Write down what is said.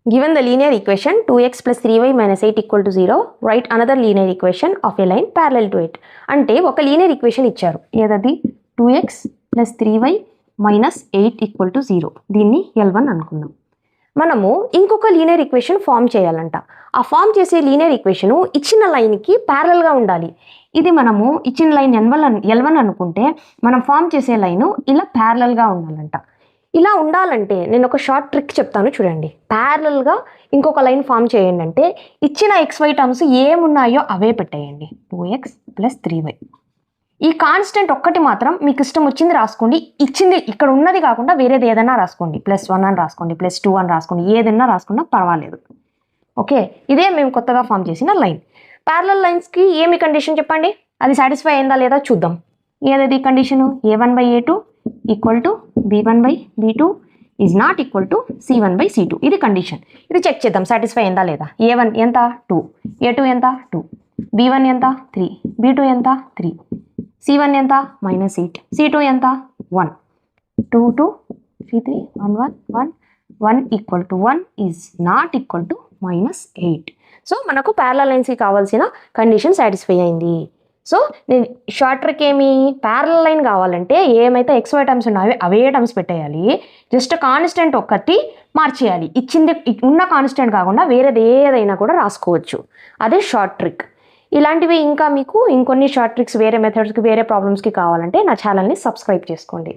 Given the linear equation 2x plus 3y minus 8 equal to 0, write another linear equation of a line parallel to it. అంటే ఒక linear equation ఇచ్చారు, ఏదది 2x plus 3y minus 8 equal to 0. దీన్ని L1 అనుకుందాం. మనము ఇంకొక linear equation form చేయాలంట. ఆ ఫామ్ చేసే లీనియర్ ఈక్వేషన్ ఇచ్చిన లైన్కి ప్యారలల్గా ఉండాలి. ఇది మనము ఇచ్చిన లైన్ L1 అనుకుంటే మనం ఫామ్ చేసే లైన్ ఇలా ప్యారలల్గా ఉండాలంట. ఇలా ఉండాలంటే నేను ఒక షార్ట్ ట్రిక్ చెప్తాను చూడండి. ప్యారలల్గా ఇంకొక లైన్ ఫామ్ చేయండి అంటే ఇచ్చిన XY టర్మ్స్ ఏమున్నాయో అవే పెట్టేయండి. 2x plus 3y. ఈ కాన్స్టెంట్ ఒక్కటి మాత్రం మీకు ఇష్టం వచ్చింది రాసుకోండి. ఇచ్చింది ఇక్కడ ఉన్నది కాకుండా వేరేది ఏదైనా రాసుకోండి. +1 అని రాసుకోండి, +2 అని రాసుకోండి, ఏదైనా రాసుకున్నా పర్వాలేదు. ఓకే, ఇదే మేము కొత్తగా ఫామ్ చేసిన లైన్. ప్యారలల్ లైన్స్కి ఏమి కండిషన్ చెప్పండి, అది సాటిస్ఫై అయిందా లేదా చూద్దాం. ఏదది condition? a1/a2 equal to b1/b2 is not equal to c1/c2. ఇది కండిషన్. ఇది చెక్ చేద్దాం సాటిస్ఫై అయిందా లేదా. a1 ఎంత? 2, a2 ఎంత? 2, b1 ఎంత? 3, b2 ఎంత? 3, c1 ఎంత? -8, c2 ఎంత? 1, 2, 2, 3, 3, 1, 1, 1, 1 equal to 1 is not equal to -8. So మనకు ప్యారలల్ లైన్స్కి కావాల్సిన కండిషన్ సాటిస్ఫై అయింది. సో నేను షార్ట్ ట్రిక్ ఏమి, ప్యారలల్ లైన్ కావాలంటే ఏమైతే XY టర్మ్స్ ఉన్నాయో అవే టర్మ్స్ పెట్టేయాలి. జస్ట్ కాన్స్టెంట్ ఒక్కటి మార్చేయాలి. ఇచ్చింది ఉన్న కాన్స్టెంట్ కాకుండా వేరేది ఏదైనా కూడా రాసుకోవచ్చు. అదే షార్ట్ ట్రిక్. ఇలాంటివి ఇంకా మీకు ఇంకొన్ని షార్ట్ ట్రిక్స్ వేరే మెథడ్స్కి వేరే ప్రాబ్లమ్స్కి కావాలంటే నా ఛానల్ని సబ్స్క్రైబ్ చేసుకోండి.